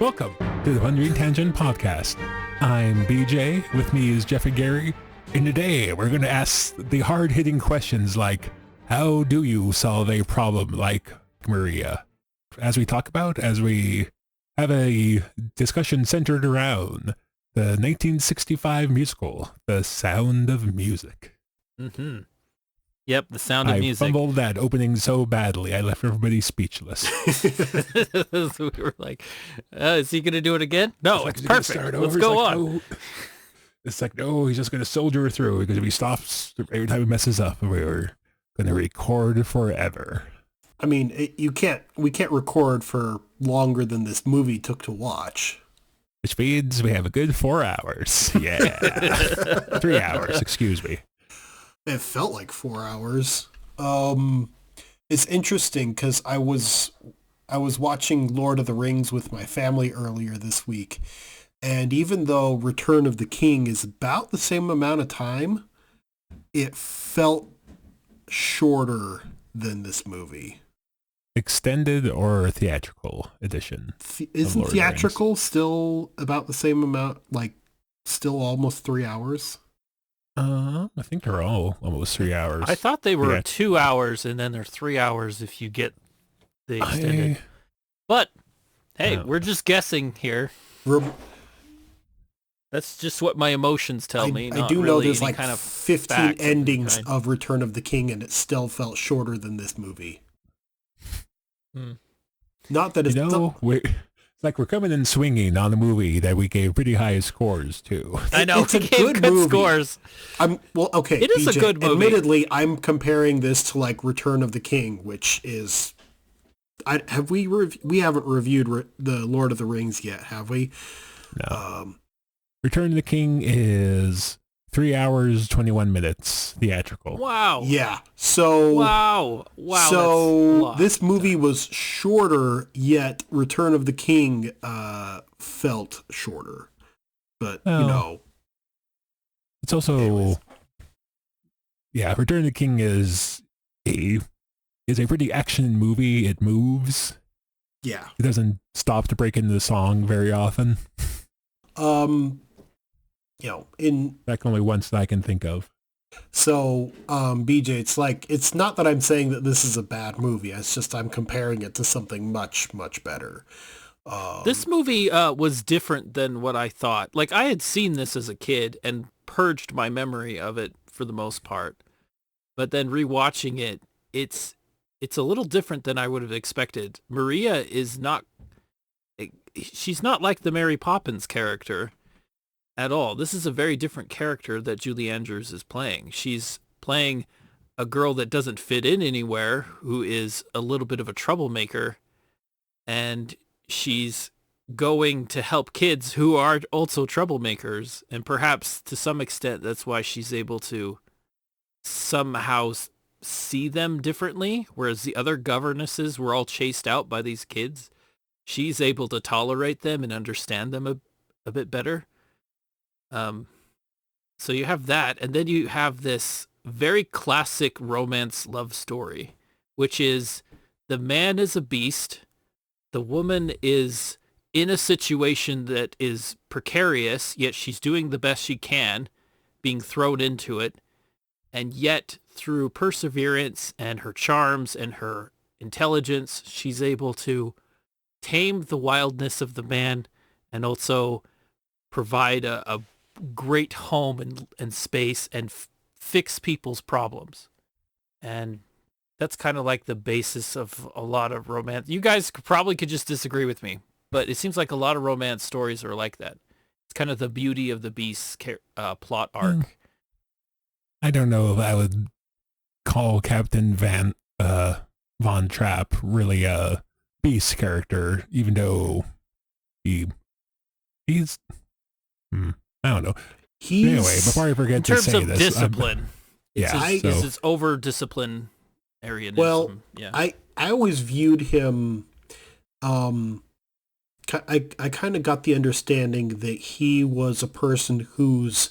Welcome to the Wandering Tangent Podcast. I'm BJ, with me is Jeff and Gary, and today we're going to ask the hard-hitting questions like, how do you solve a problem like Maria? As we have a discussion centered around the 1965 musical, The Sound of Music. Mm-hmm. Yep, The Sound of Music. I fumbled that opening so badly, I left everybody speechless. We were like, is he going to do it again? No, it's perfect. Let's go on. No. It's like, no, he's just going to soldier through, because if he stops every time he messes up, we're going to record forever. I mean, we can't record for longer than this movie took to watch. Which means we have a good 4 hours. Yeah. 3 hours, excuse me. It felt like 4 hours. It's interesting because I was watching Lord of the Rings with my family earlier this week, and even though Return of the King is about the same amount of time, it felt shorter than this movie. Extended or theatrical edition? Isn't theatrical still about the same amount, like still almost 3 hours? I think they're all almost 3 hours. I thought they were 2 hours, and then they're 3 hours if you get the extended. But, hey, we're just guessing here. That's just what my emotions tell me. I do know there's like kind of 15 endings of Return of the King, and it still felt shorter than this movie. Not that it's... It's like we're coming in swinging on a movie that we gave pretty high scores to. I know, we gave good scores. Okay, it is BJ, a good movie. Admittedly, I'm comparing this to like Return of the King, which is... we haven't reviewed the Lord of the Rings yet, have we? No. Return of the King is 3 hours, 21 minutes theatrical. Wow. Yeah. So... Wow. So this movie was shorter, yet Return of the King felt shorter. But, It's also... Anyways. Yeah, Return of the King is a pretty action movie. It moves. Yeah. It doesn't stop to break into the song very often. In fact, only once that I can think of. So, BJ, it's not that I'm saying that this is a bad movie. It's just I'm comparing it to something much, much better. This movie was different than what I thought. Like, I had seen this as a kid and purged my memory of it for the most part. But then rewatching it, it's a little different than I would have expected. Maria is not... She's not like the Mary Poppins character at all. This is a very different character that Julie Andrews is playing. She's playing a girl that doesn't fit in anywhere, who is a little bit of a troublemaker, and she's going to help kids who are also troublemakers, and perhaps to some extent that's why she's able to somehow see them differently, whereas the other governesses were all chased out by these kids. She's able to tolerate them and understand them a bit better. So you have that, and then you have this very classic romance love story, which is the man is a beast, the woman is in a situation that is precarious, yet she's doing the best she can, being thrown into it, and yet through perseverance and her charms and her intelligence, she's able to tame the wildness of the man and also provide a great home and space and fix people's problems. And that's kind of like the basis of a lot of romance. You guys probably could just disagree with me, but it seems like a lot of romance stories are like that. It's kind of the Beauty of the Beast plot arc. I don't know if I would call Captain Von Trapp really a beast character, even though he's I don't know. Anyway, before I forget to say this, in terms of discipline, it's his over disciplinarianism. Well, yeah. I always viewed him. I kind of got the understanding that he was a person who's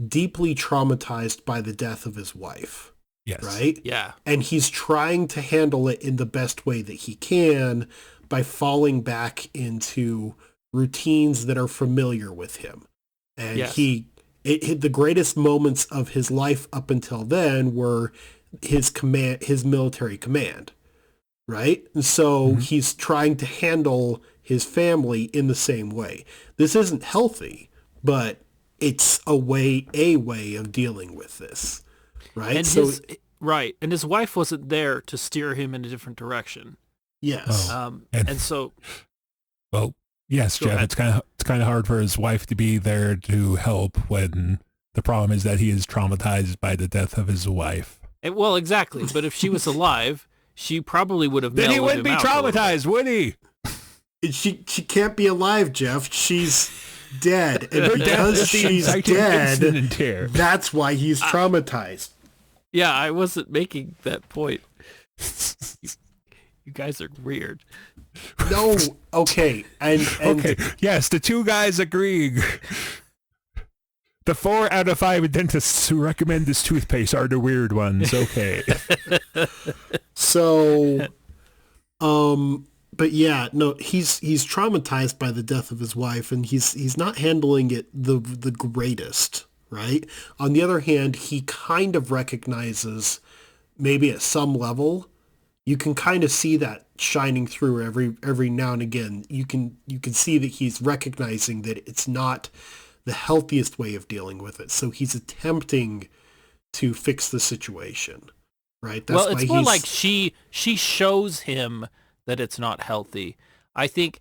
deeply traumatized by the death of his wife. Yes. Right? Yeah. And he's trying to handle it in the best way that he can by falling back into routines that are familiar with him. And Yes. the greatest moments of his life up until then were his military command, right? And so he's trying to handle his family in the same way. This isn't healthy, but it's a way of dealing with this, right? And his wife wasn't there to steer him in a different direction. Yes. And so, well, yes, Go Jeff, ahead. it's kind of hard for his wife to be there to help when the problem is that he is traumatized by the death of his wife. well, exactly. But if she was alive, she probably would have. Then he mellowed wouldn't him be out a little bit. traumatized, would he? She can't be alive, Jeff. She's dead. And Her death because is the she's inciting incident dead, here. that's why he's traumatized. Yeah, I wasn't making that point. You guys are weird. No, okay. And Okay, yes, the two guys agreeing. The 4 out of 5 dentists who recommend this toothpaste are the weird ones. Okay. so, but yeah, no, he's traumatized by the death of his wife, and he's not handling it the greatest, right? On the other hand, he kind of recognizes, maybe at some level, you can kind of see that shining through every now and again. You can see that he's recognizing that it's not the healthiest way of dealing with it. So he's attempting to fix the situation, right? Well, it's more like she shows him that it's not healthy. I think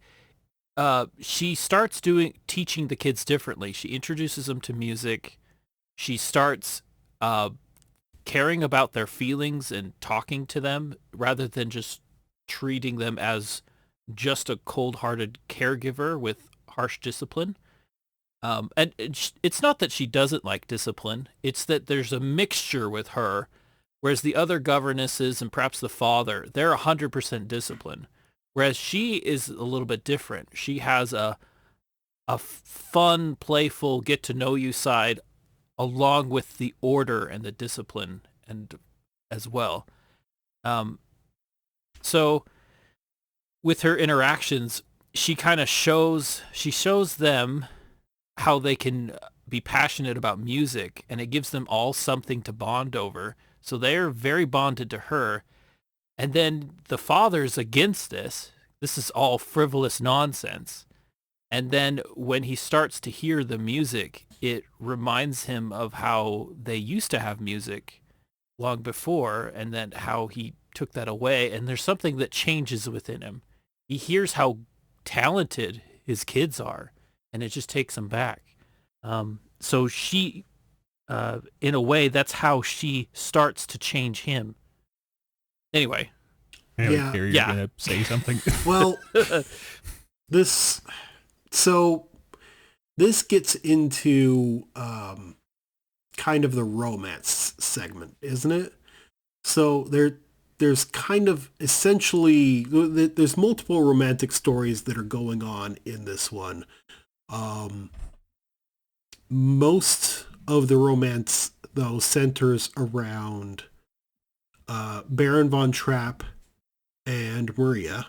she starts teaching the kids differently. She introduces them to music. She starts caring about their feelings and talking to them rather than just treating them as just a cold-hearted caregiver with harsh discipline. And it's not that she doesn't like discipline. It's that there's a mixture with her, whereas the other governesses and perhaps the father, they're 100% discipline. Whereas she is a little bit different. She has a fun, playful, get-to-know-you side along with the order and the discipline and as well. So with her interactions, she kind of shows them how they can be passionate about music, and it gives them all something to bond over. So they're very bonded to her. And then the father's against this. This is all frivolous nonsense. And then when he starts to hear the music, it reminds him of how they used to have music long before, and then how he took that away. And there's something that changes within him. He hears how talented his kids are, and it just takes him back. So she, in a way, that's how she starts to change him. Anyway. Yeah. You're going to say something? Well, this gets into kind of the romance segment, isn't it? So there's kind of essentially, there's multiple romantic stories that are going on in this one. Most of the romance, though, centers around Baron von Trapp and Maria,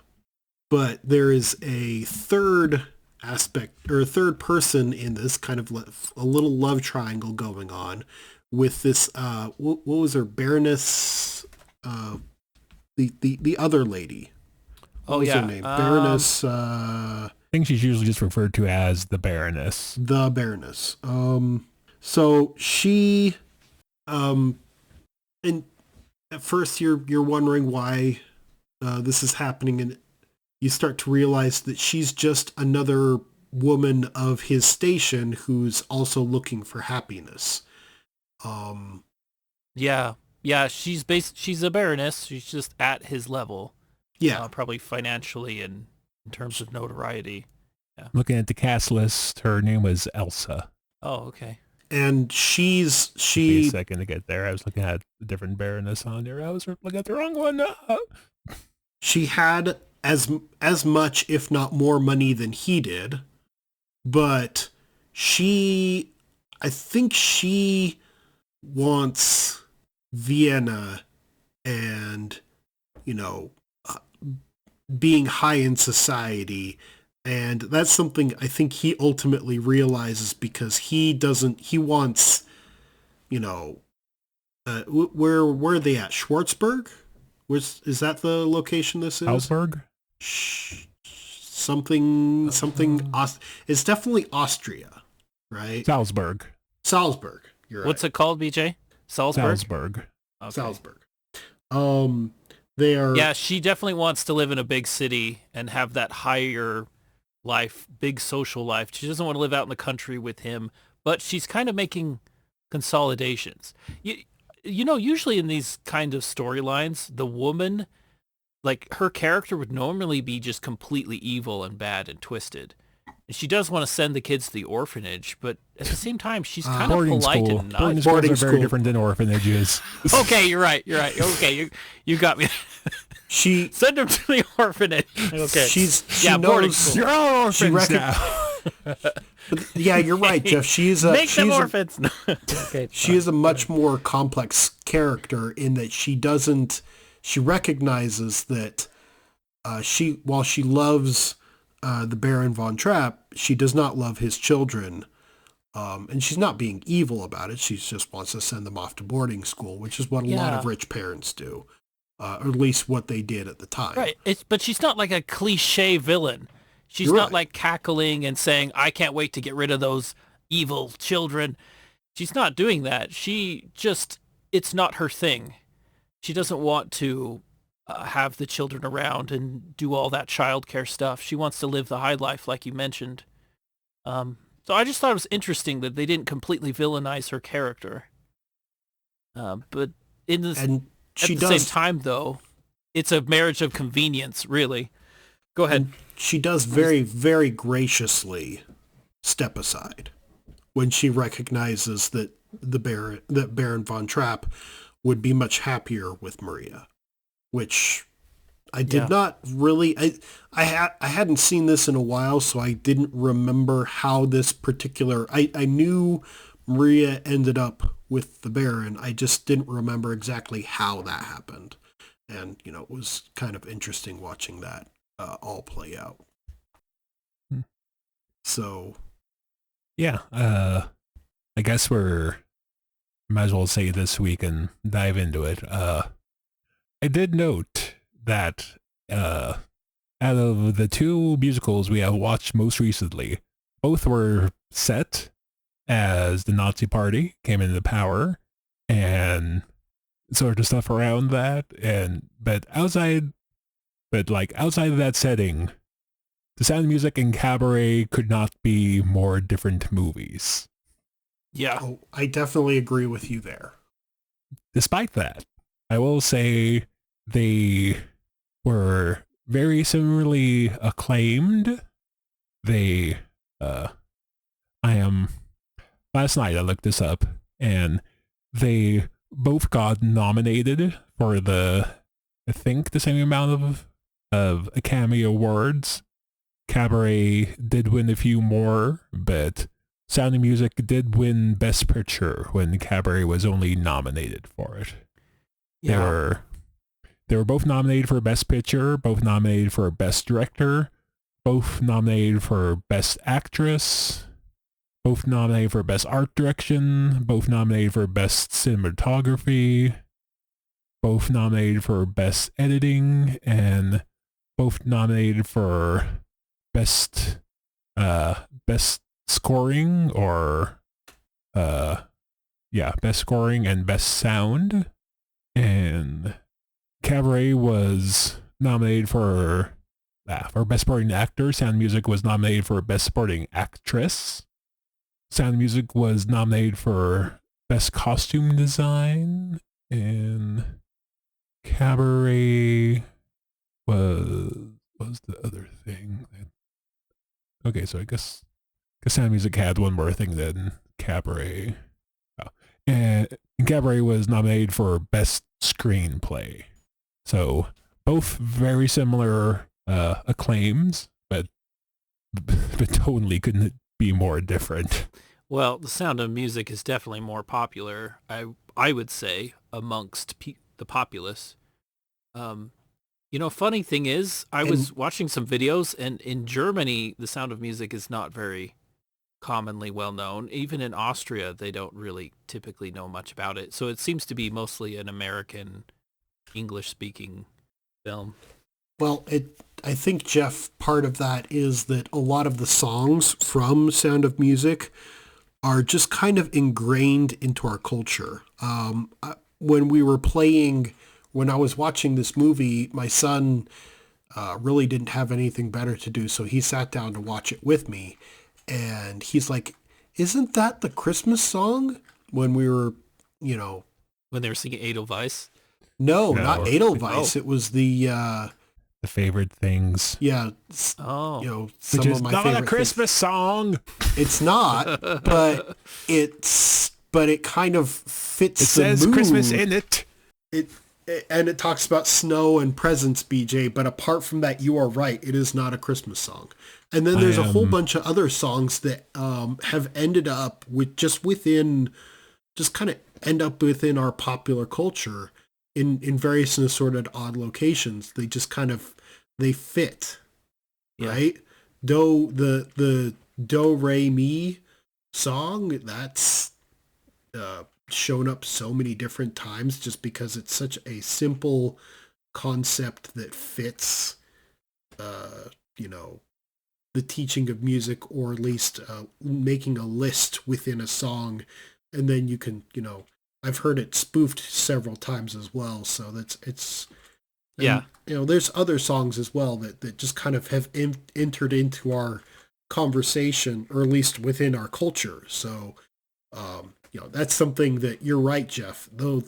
but there is a third aspect, or a third person in this, kind of a little love triangle going on with this, what was her, Baroness, the other lady. What was her name? Baroness, I think she's usually just referred to as the Baroness. The Baroness. So she, and at first you're wondering why this is happening, and you start to realize that she's just another woman of his station who's also looking for happiness. Yeah, she's a baroness. She's just at his level. Yeah. Probably financially and in terms of notoriety. Yeah. Looking at the cast list, her name was Elsa. Oh, okay. And Took me a she second to get there. I was looking at a different Baroness on there. I was looking at the wrong one. she had as much, if not more, money than he did, but I think she wants Vienna and, being high in society And that's something I think he ultimately realizes because he wants, you know, where are they at? Schwartzberg? Is that the location this is? Salzburg? Something, it's definitely Austria, right? Salzburg. Salzburg. You're right. What's it called, BJ? Salzburg? Salzburg. Okay. Salzburg. They are. Yeah, she definitely wants to live in a big city and have that higher life, big social life. She doesn't want to live out in the country with him, but she's kind of making consolidations. Usually in these kind of storylines, the woman, like her character would normally be just completely evil and bad and twisted. And she does want to send the kids to the orphanage, but at the same time, she's kind of polite and nice. Boarding schools are very different than orphanages. Okay, you're right. Okay, you got me. She send them to the orphanage. Okay. She boarding knows school. You're all orphans now. Yeah, you're right, Jeff. Make them orphans. Okay, she is a much more complex character in that she recognizes that while she loves the Baron von Trapp, she does not love his children. And she's not being evil about it. She just wants to send them off to boarding school, which is what a lot of rich parents do. Or at least what they did at the time. Right. But she's not like a cliche villain. She's You're not right. like cackling and saying, I can't wait to get rid of those evil children. She's not doing that. It's not her thing. She doesn't want to have the children around and do all that childcare stuff. She wants to live the high life, like you mentioned. So I just thought it was interesting that they didn't completely villainize her character. But in this... At the same time, though, it's a marriage of convenience, really. Go ahead. She does very, very graciously step aside when she recognizes that Baron von Trapp would be much happier with Maria, which I did not really. I hadn't seen this in a while, so I didn't remember how this particular. I knew Maria ended up with the Baron. I just didn't remember exactly how that happened. And, it was kind of interesting watching that all play out. So. Yeah, I guess might as well say this week and dive into it. I did note that out of the two musicals we have watched most recently, both were set as the Nazi Party came into power and sort of stuff around that. But outside of that setting, The Sound of Music and Cabaret could not be more different movies. Yeah. Oh, I definitely agree with you there. Despite that, I will say they were very similarly acclaimed. Last night I looked this up, and they both got nominated for I think the same amount of Academy Awards. Cabaret did win a few more, but Sound of Music did win Best Picture when Cabaret was only nominated for it. Yeah. They were both nominated for Best Picture, both nominated for Best Director, both nominated for Best Actress, both nominated for Best Art Direction, both nominated for Best Cinematography, both nominated for Best Editing, and both nominated for Best Scoring Best Scoring and Best Sound. And Cabaret was nominated for Best Supporting Actor. Sound Music was nominated for Best Supporting Actress. Sound Music was nominated for Best Costume Design, and Cabaret was the other thing. Okay, so I guess Sound Music had one more thing than Cabaret. Oh. And Cabaret was nominated for Best Screenplay. So both very similar acclaims, but totally couldn't be more different. Well, The Sound of Music is definitely more popular, I would say, amongst the populace. Funny thing is, I was watching some videos, and in Germany, The Sound of Music is not very commonly well known. Even in Austria, they don't really typically know much about it. So it seems to be mostly an American English-speaking film. Well, I think, Jeff, part of that is that a lot of the songs from Sound of Music are just kind of ingrained into our culture. When I was watching this movie, my son really didn't have anything better to do, so he sat down to watch it with me. And he's like, isn't that the Christmas song? When we were, When they were singing Edelweiss? No, not Edelweiss. It was the favorite things. Yeah. Oh. Some Which is of my not favorite a Christmas song. It's not, but it kind of fits. It says mood. Christmas in it. And it talks about snow and presents, BJ. But apart from that, you are right. It is not a Christmas song. And then there's a whole bunch of other songs that have ended up end up within our popular culture in various and assorted odd locations. They just they fit, right? The Do Re Mi song, that's shown up so many different times just because it's such a simple concept that fits, the teaching of music, or at least making a list within a song. And then you can, I've heard it spoofed several times as well. So there's other songs as well that just kind of have entered into our conversation, or at least within our culture. So, that's something that you're right, Jeff, though,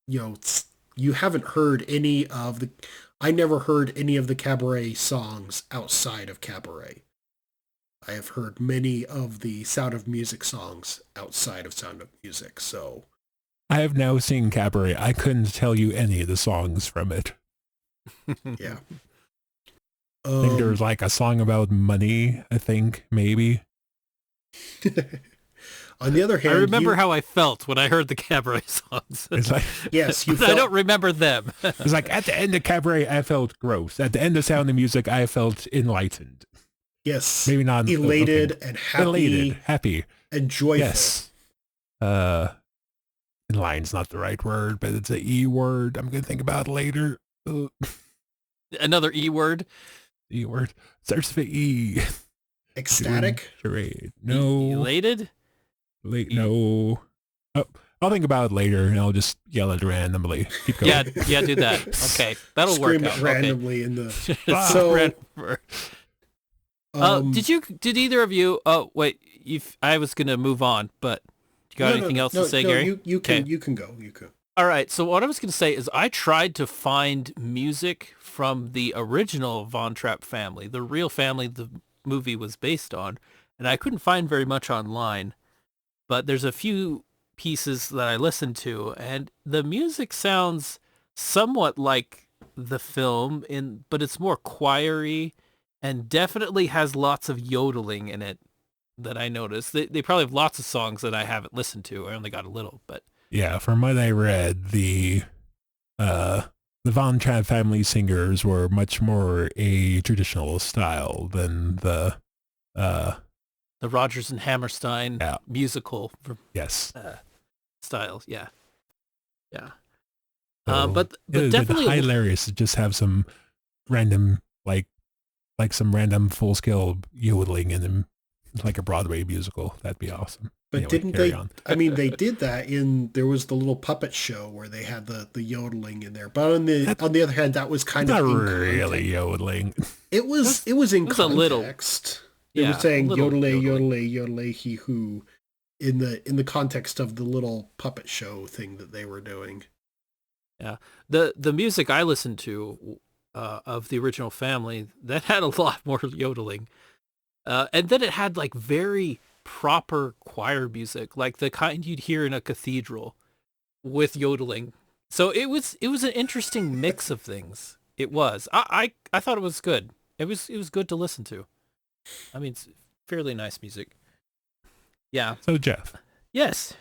you haven't heard I never heard any of the Cabaret songs outside of Cabaret. I have heard many of the Sound of Music songs outside of Sound of Music, so. I have now seen Cabaret. I couldn't tell you any of the songs from it. Yeah. I think there's like a song about money, I think, maybe. On the other hand, I remember how I felt when I heard the Cabaret songs. It's like, yes, but I don't remember them. It's like at the end of Cabaret, I felt gross. At the end of Sound of Music, I felt enlightened. Yes. Maybe not elated and happy, and joyful. Yes. Enlightened's not the right word, but it's an E word. I'm gonna think about it later. Another E word. E word starts with E. Ecstatic. Charade. No. Elated. No. Oh, I'll think about it later, and I'll just yell it randomly. Keep going. Yeah, do that. Okay, that'll Scream work out. It randomly in the. Did either of you? Oh wait, I was gonna move on, but you got anything else to say, Gary? You can go. You can. All right. So what I was gonna say is I tried to find music from the original Von Trapp family, the real family the movie was based on, and I couldn't find very much online. But there's a few pieces that I listened to, and the music sounds somewhat like the film, but it's more choiry. And definitely has lots of yodeling in it that I noticed. They probably have lots of songs that I haven't listened to. I only got a little, but yeah, from what I read, the Von Trapp family singers were much more a traditional style than the Rodgers and Hammerstein musical. Yes. Style. Yeah. So but definitely hilarious to just have some random like some random full-scale yodeling in them, like a Broadway musical. That'd be awesome. But anyway, didn't they? I mean, they did that there was the little puppet show where they had the yodeling in there. But on the other hand, that was kind of not really yodeling. It was in context. A little. They were saying yodele, he who, in the context of the little puppet show thing that they were doing. Yeah, the music I listened to of the original family, that had a lot more yodeling. And then it had like very proper choir music, like the kind you'd hear in a cathedral with yodeling. So it was an interesting mix of things. It was. I thought it was good. It was good to listen to. I mean, it's fairly nice music. Yeah. So Jeff. Yes.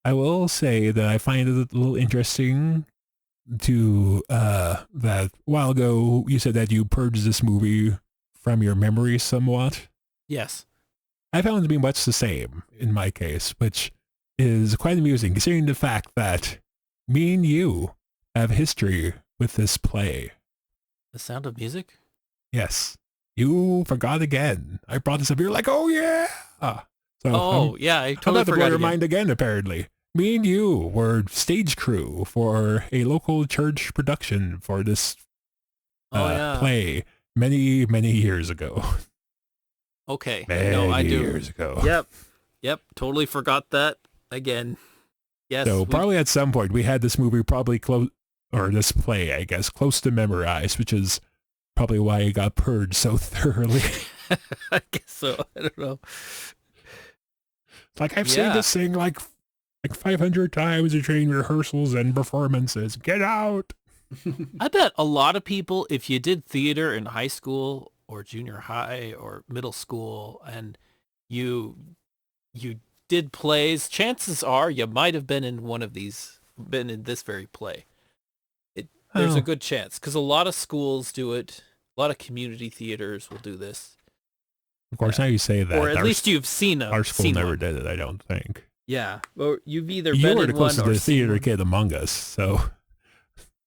I will say that I find it a little interesting to that while ago, you said that you purged this movie from your memory somewhat. Yes. I found it to be much the same in my case, which is quite amusing considering the fact that me and you have history with this play. The Sound of Music? Yes. You forgot again. I brought this up. You're like, oh yeah. So yeah, I I'm totally about to blow forgot your again. mind again, apparently. Me and you were stage crew for a local church production for this play many, many years ago. Okay. Many no, I do. years ago. Yep. Totally forgot that again. Yes. So probably at some point we had this movie probably close, or this play, I guess, close to memorized, which is probably why it got purged so thoroughly. I guess so. I don't know. Like I've seen this thing like 500 times in training rehearsals and performances. Get out. I bet a lot of people, if you did theater in high school or junior high or middle school and you did plays, chances are you might have been in this very play. There's a good chance because a lot of schools do it. A lot of community theaters will do this. Of course, now you say that. Or at least you've seen our school never one. did it, I don't think. Yeah. Or you've either you been were in the closest one to or the theater seen kid among us, so.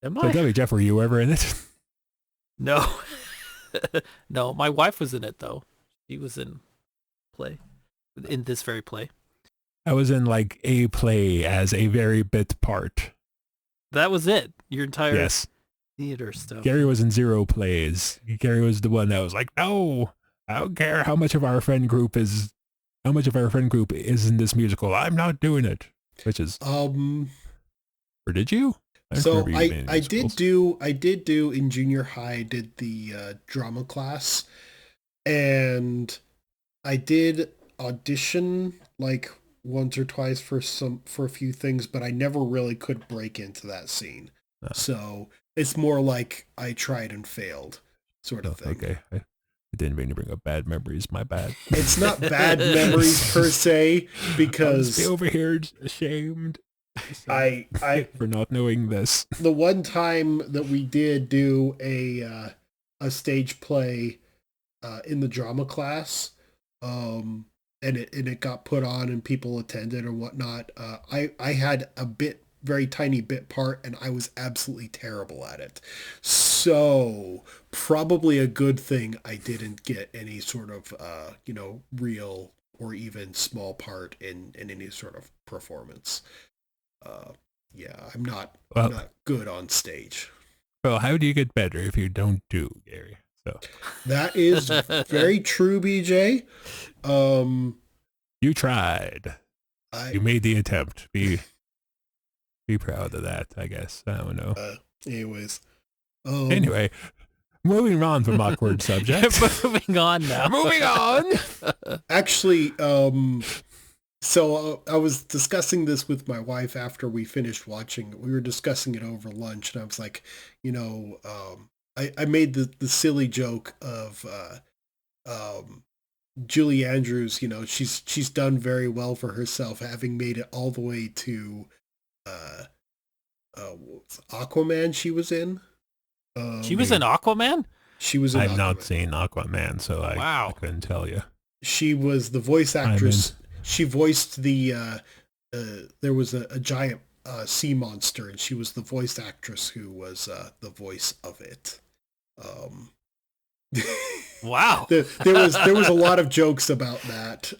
Am So I? tell me, Jeff, were you ever in it? No. No, my wife was in it, though. She was in this very play. I was in like a play as a very bit part. That was it. Your entire Yes. theater stuff. Gary was in 0 plays. Gary was the one that was like, no, I don't care how much of our friend group is in this musical. I'm not doing it. Which is or did you? So I did do in junior high, I did the drama class, and I did audition like once or twice for a few things, but I never really could break into that scene. So it's more like I tried and failed sort of thing. Okay. I didn't mean to bring up bad memories. My bad. It's not bad memories per se, because I'll stay over here ashamed. I for not knowing this. The one time that we did do a stage play in the drama class, and it got put on and people attended or whatnot. I had a very tiny bit part, and I was absolutely terrible at it. So probably a good thing I didn't get any sort of real or even small part in any sort of performance. I'm not good on stage. Well, how do you get better if you don't do, Gary? So that is very true, BJ. You tried. You made the attempt. Be proud of that, I guess. I don't know. Anyways. Anyway, moving on from awkward subjects. Moving on now. Moving on. Actually, so I was discussing this with my wife after we finished watching. We were discussing it over lunch, and I was like, I made the silly joke of Julie Andrews. She's done very well for herself, having made it all the way to Aquaman. She was in. She was in Aquaman? She was in I've Aquaman. not seen Aquaman, so I couldn't tell you. She was the voice actress. She voiced the there was a giant sea monster, and she was the voice actress who was the voice of it. Wow. there was a lot of jokes about that.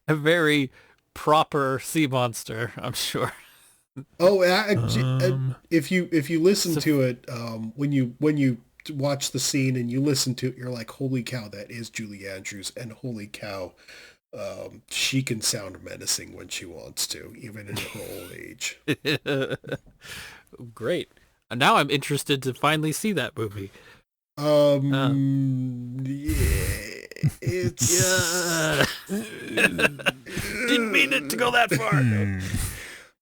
A very proper sea monster, I'm sure. Oh, if you listen to it, when you watch the scene and you listen to it, you're like, holy cow, that is Julie Andrews, and holy cow, she can sound menacing when she wants to, even in her old age. Great. And now I'm interested to finally see that movie. It's didn't mean it to go that far.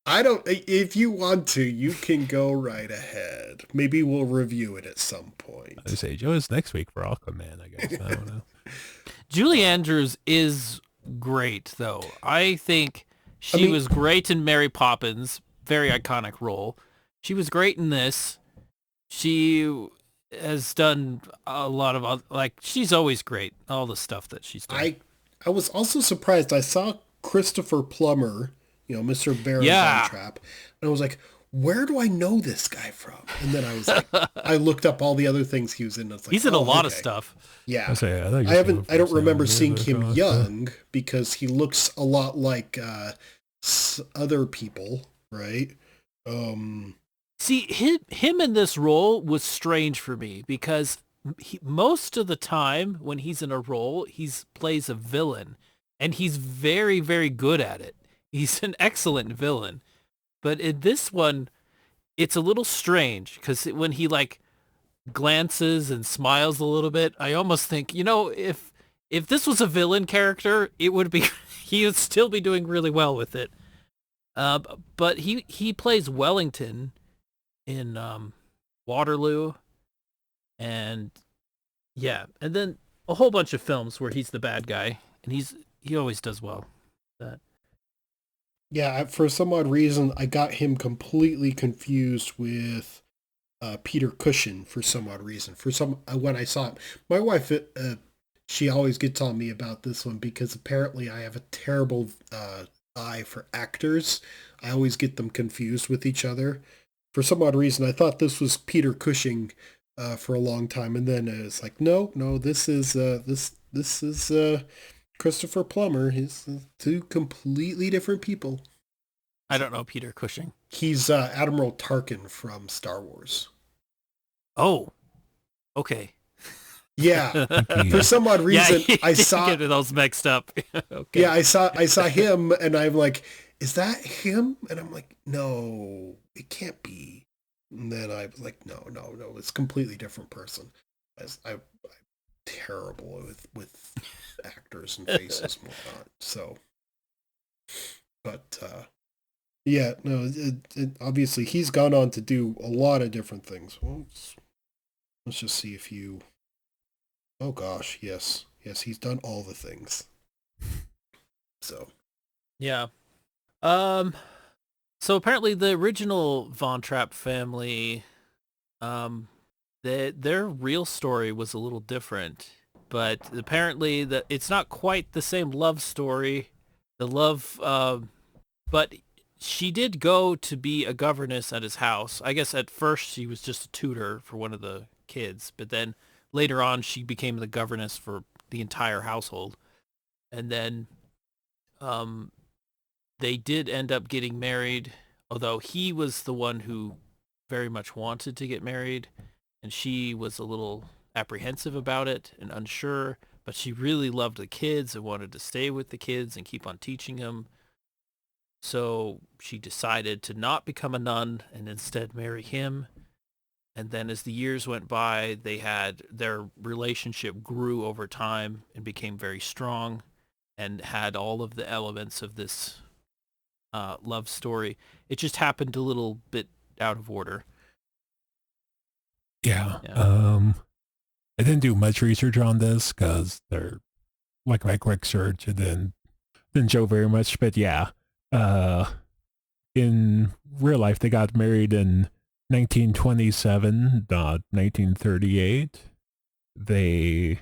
I don't. If you want to, you can go right ahead. Maybe we'll review it at some point. I say Joe is next week for Aquaman, I guess. I don't know. Julie Andrews is great, though. I think she was great in Mary Poppins, very iconic role. She was great in this. She has done a lot of she's always great. All the stuff that she's done. I was also surprised. I saw Christopher Plummer, Mr. Baron Von Trapp, and I was like, where do I know this guy from? And then I was like, I looked up all the other things he was in. It's like, he's in a lot of stuff. Yeah. I don't remember seeing him young because he looks a lot like other people, right? See, him in this role was strange for me because most of the time when he's in a role, he plays a villain, and he's very, very good at it. He's an excellent villain. But in this one, it's a little strange because when he glances and smiles a little bit, I almost think, if this was a villain character, it would be he would still be doing really well with it. But he plays Wellington in Waterloo, and then a whole bunch of films where he's the bad guy, and he always does well with that. Yeah, for some odd reason, I got him completely confused with Peter Cushing for some odd reason. When I saw it, my wife, she always gets on me about this one because apparently I have a terrible eye for actors. I always get them confused with each other. For some odd reason, I thought this was Peter Cushing for a long time, and then it's like, no, this is Christopher Plummer. He's two completely different people. I don't know Peter Cushing. He's Admiral Tarkin from Star Wars. Oh, okay. Yeah, for some odd reason, I saw get those mixed up. Okay. Yeah, I saw him, and I'm like, is that him? And I'm like, no, it can't be. And then I was like, no, it's a completely different person. I'm terrible with actors and faces and whatnot. So, but yeah, no, obviously he's gone on to do a lot of different things. Well, let's just see if you. Oh gosh, yes, he's done all the things. So, yeah. So apparently the original Von Trapp family, their real story was a little different, but apparently it's not quite the same love story. But she did go to be a governess at his house. I guess at first she was just a tutor for one of the kids, but then later on she became the governess for the entire household. And then they did end up getting married, although he was the one who very much wanted to get married, and she was a little apprehensive about it and unsure, but she really loved the kids and wanted to stay with the kids and keep on teaching them. So she decided to not become a nun and instead marry him. And then as the years went by, their relationship grew over time and became very strong and had all of the elements of this love story. It just happened a little bit out of order. Yeah. I didn't do much research on this because they're like my quick search and then didn't show very much. But yeah, in real life, they got married in 1927, not 1938. The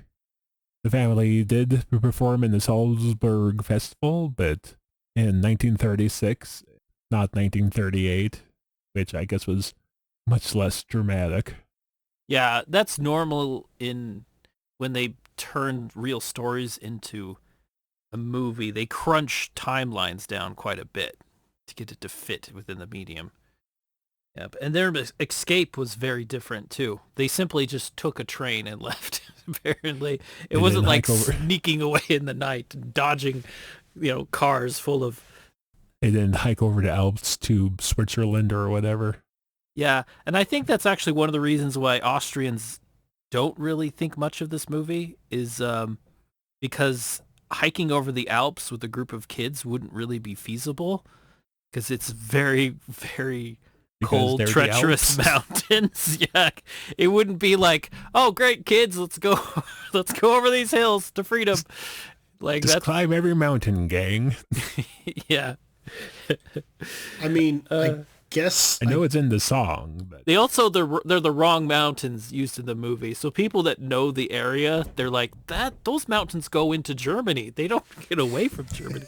family did perform in the Salzburg Festival, but in 1936, not 1938, which I guess was much less dramatic. Yeah, that's normal when they turn real stories into a movie. They crunch timelines down quite a bit to get it to fit within the medium. Yep. And their escape was very different too. They simply just took a train and left. Apparently, it wasn't like sneaking away in the night, dodging, cars full of. They didn't hike over the Alps to Switzerland or whatever. Yeah, and I think that's actually one of the reasons why Austrians don't really think much of this movie is because hiking over the Alps with a group of kids wouldn't really be feasible because it's very, very cold, treacherous mountains. Yeah, it wouldn't be like, oh, great kids, let's go over these hills to freedom. Just climb every mountain, gang. Yeah. I mean, guess I know it's in the song, but They also they're the wrong mountains used in the movie. So people that know the area, they're like, those mountains go into Germany. They don't get away from Germany.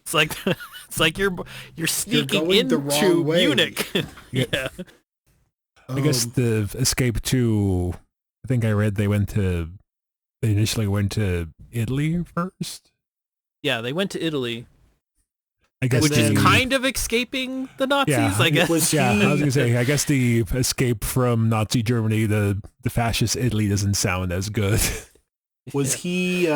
It's like you're sneaking going the into wrong way. Munich. Yeah. I guess the escape to, I think I read they initially went to Italy first. Yeah, they went to Italy, I guess which is kind of escaping the Nazis, Yeah, I guess. I was gonna say, I guess the escape from Nazi Germany, the fascist Italy doesn't sound as good. Was he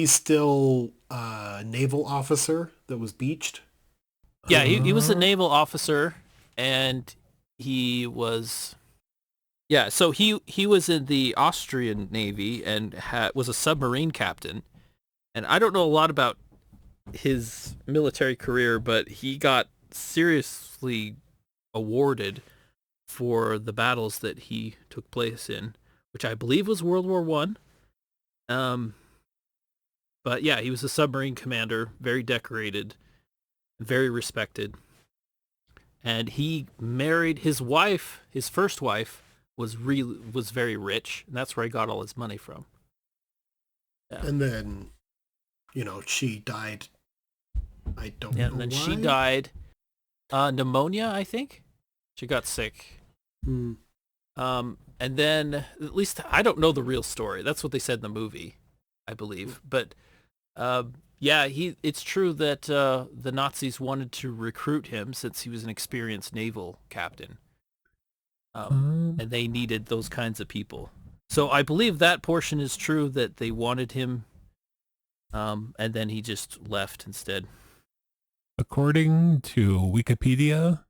still a naval officer that was beached? Yeah, he was a naval officer, and he was, so he was in the Austrian Navy and was a submarine captain. And I don't know a lot about his military career, but he got seriously awarded for the battles that he took place in, which I believe was World War One. But yeah, he was a submarine commander, very decorated, very respected. And he married his wife. His first wife was very rich, and that's where he got all his money from. Yeah. And then, she died. I don't know And then why. she died, pneumonia, I think. She got sick. Hmm. And then, at least, I don't know the real story. That's what they said in the movie, I believe. But it's true that the Nazis wanted to recruit him since he was an experienced naval captain. And they needed those kinds of people. So I believe that portion is true, that they wanted him, and then he just left instead. According to Wikipedia,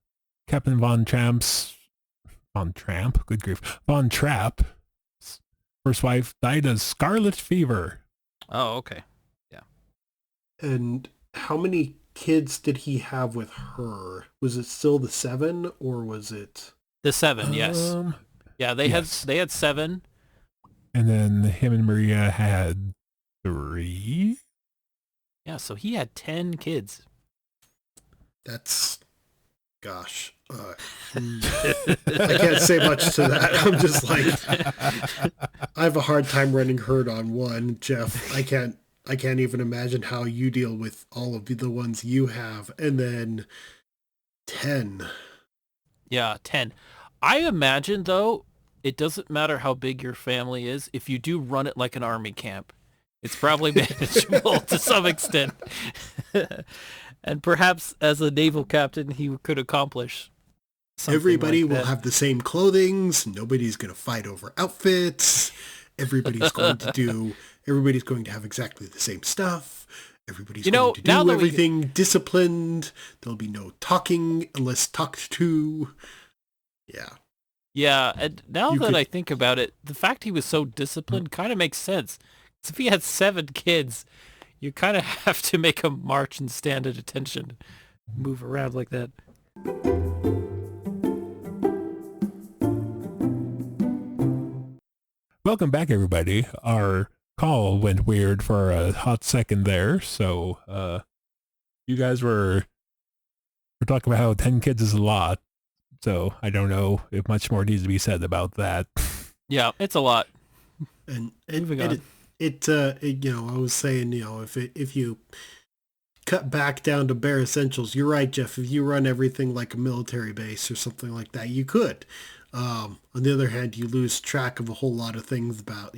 Captain Von Trapp's first wife died of scarlet fever. Oh, okay. And how many kids did he have with her? Was it still the 7, or was it the 7? Yes. Yeah, they had 7. And then him and Maria had 3. Yeah, so he had 10 kids. That's, gosh. I can't say much to that. I'm just like, I have a hard time running herd on one, Jeff. I can't even imagine how you deal with all of the ones you have. And then 10. Yeah, 10. I imagine, though, it doesn't matter how big your family is. If you do run it like an army camp, it's probably manageable to some extent. And perhaps as a naval captain, he could accomplish something. Everybody like will that. have the same clothing. Nobody's going to fight over outfits. Everybody's going to have exactly the same stuff. Everybody's going to do everything disciplined. There'll be no talking unless talked to. Yeah. Yeah, and now that I think about it, the fact he was so disciplined kind of makes sense. 'Cause if he had 7 kids, you kind of have to make him march and stand at attention, move around like that. Welcome back, everybody. Our call went weird for a hot second there, so you guys were talking about how 10 kids is a lot. So I don't know if much more needs to be said about that. Yeah, it's a lot. And Moving on. I was saying, if you cut back down to bare essentials, you're right, Jeff. If you run everything like a military base or something like that, you could. On the other hand, you lose track of a whole lot of things about,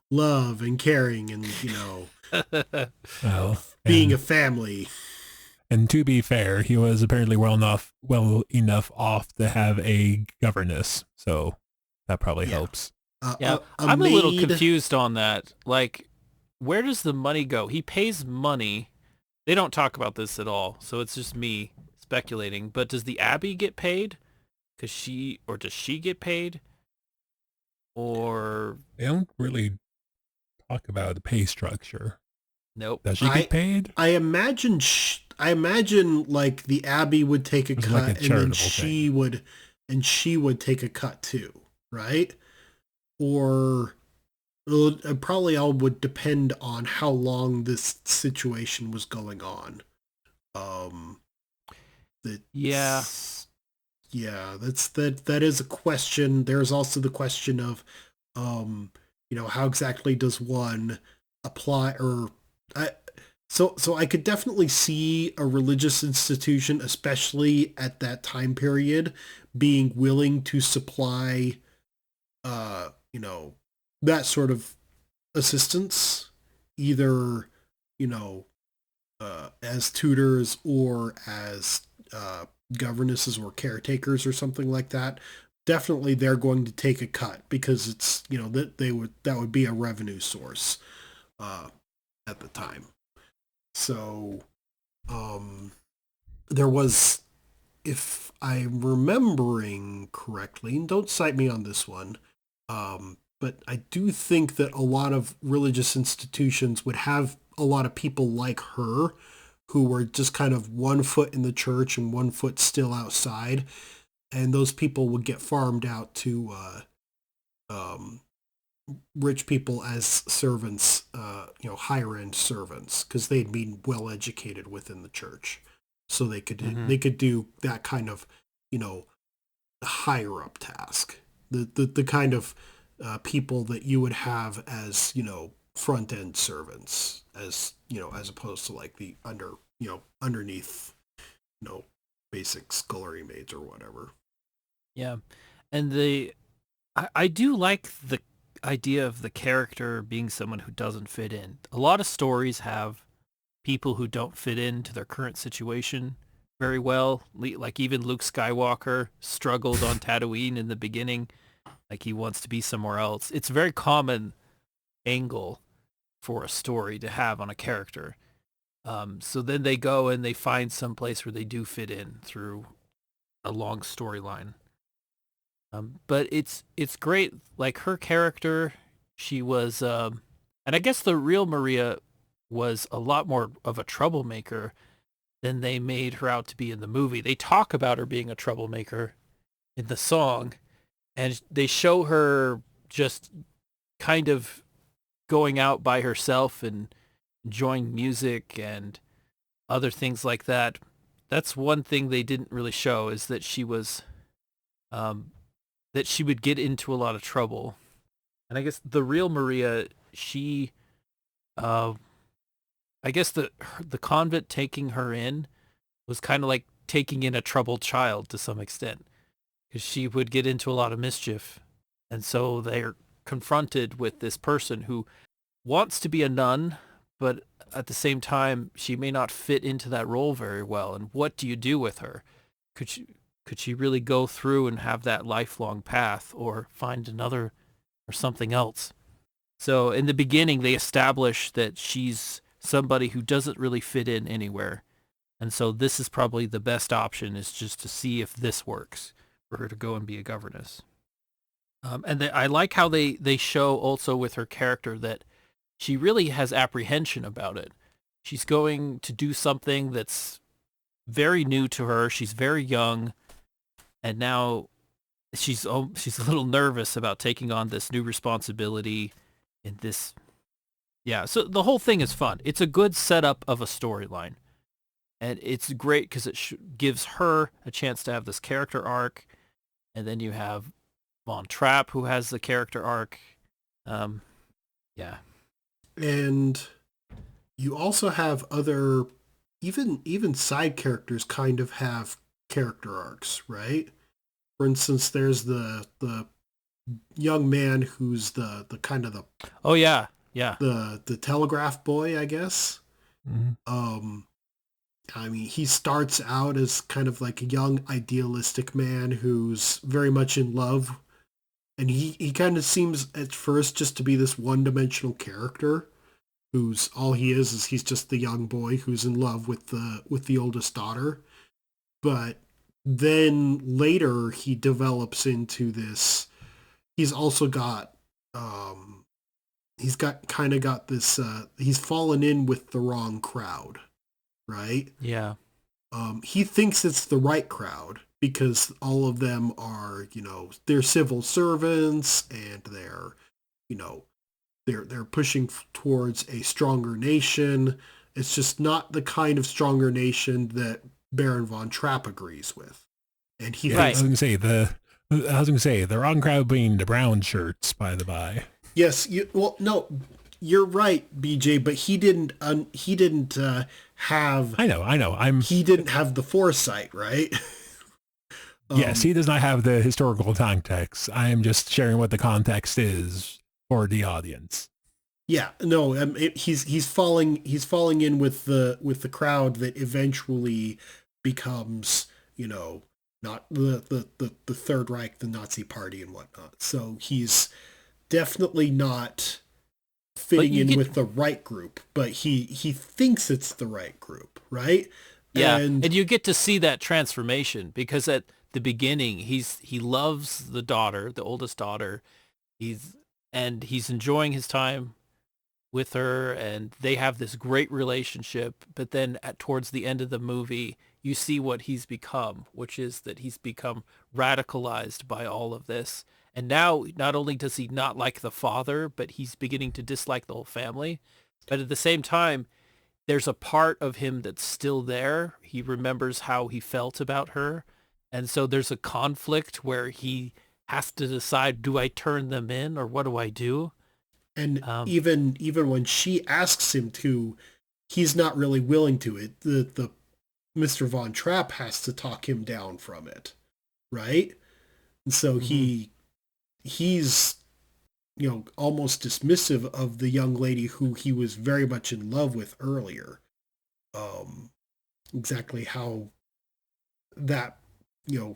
love and caring and, being a family. And to be fair, he was apparently well enough off to have a governess, so that probably helps. I'm a little confused on that. Like, where does the money go? He pays money. They don't talk about this at all, so it's just me speculating. But does the Abbey get paid? Does she get paid? Or they don't really talk about the pay structure. Nope. Does she get paid? I imagine like the Abbey would take a cut, like a and then she would take a cut too, right? Or it probably all would depend on how long this situation was going on. That Yeah. Yeah, that is a question. There's also the question of, how exactly does one apply or I so I could definitely see a religious institution, especially at that time period, being willing to supply uh, you know, that sort of assistance, either, you know, as tutors or as governesses or caretakers or something like that. Definitely, they're going to take a cut because it's that would be a revenue source uh, at the time. So there was, if I'm remembering correctly, and don't cite me on this one, but I do think that a lot of religious institutions would have a lot of people like her who were just kind of one foot in the church and one foot still outside. And those people would get farmed out to um, rich people as servants, higher end servants, because they'd been well educated within the church. So they could do that kind of, higher up task. The kind of people that you would have as, front end servants, as opposed to like the underneath, basic scullery maids or whatever. Yeah. And I do like the idea of the character being someone who doesn't fit in. A lot of stories have people who don't fit into their current situation very well. Like even Luke Skywalker struggled on Tatooine in the beginning. Like he wants to be somewhere else. It's a very common angle for a story to have on a character. So then they go and they find some place where they do fit in through a long storyline. But it's great. Like her character, she was, and I guess the real Maria was a lot more of a troublemaker than they made her out to be in the movie. They talk about her being a troublemaker in the song, and they show her just kind of going out by herself and enjoying music and other things like that. That's one thing they didn't really show, is that she was that she would get into a lot of trouble. And I guess the real Maria, she I guess the convent taking her in was kind of like taking in a troubled child to some extent, because she would get into a lot of mischief. And so they're confronted with this person who wants to be a nun, but at the same time, she may not fit into that role very well. And what do you do with her? Could she really go through and have that lifelong path, or find another or something else? So in the beginning, they establish that she's somebody who doesn't really fit in anywhere. And so this is probably the best option, is just to see if this works for her to go and be a governess. I like how they show also with her character that she really has apprehension about it. She's going to do something that's very new to her. She's very young, and now she's a little nervous about taking on this new responsibility in this. Yeah, so the whole thing is fun. It's a good setup of a storyline, and it's great because it gives her a chance to have this character arc, and then you have Von Trapp, who has the character arc. Yeah. And you also have other, even side characters kind of have character arcs, right? For instance, there's the young man who's the kind of the Oh yeah, the telegraph boy, I guess. Mm-hmm. I mean, he starts out as kind of like a young idealistic man who's very much in love, and he kind of seems at first just to be this one-dimensional character who's all he is he's just the young boy who's in love with the oldest daughter. But then later he develops into this. He's also got got this he's fallen in with the wrong crowd, right? yeah. He thinks it's the right crowd because all of them are, they're civil servants, and they're, they're pushing towards a stronger nation. It's just not the kind of stronger nation that Baron von Trapp agrees with. And he Yeah, Right. thinks, I was gonna say the wrong crowd being the brown shirts, by the by. yes, no, you're right, BJ, but he didn't have I know. he didn't have the foresight, right? Yes, he does not have the historical context. I am just sharing what the context is for the audience. Yeah, no, he's falling in with the crowd that eventually becomes, not the Third Reich, the Nazi Party and whatnot. So he's definitely not fitting in with the right group, but he thinks it's the right group, right? Yeah, and you get to see that transformation because at the beginning he loves the daughter, the oldest daughter. He's enjoying his time with her, and they have this great relationship. But then towards the end of the movie, you see what he's become, which is that he's become radicalized by all of this. And now not only does he not like the father, but he's beginning to dislike the whole family. But at the same time, there's a part of him that's still there. He remembers how he felt about her. And so there's a conflict where he has to decide, do I turn them in or what do I do? And even when she asks him to, he's not really willing to. The Mr. Von Trapp has to talk him down from it, right? And so he's almost dismissive of the young lady who he was very much in love with earlier. Exactly how that, you're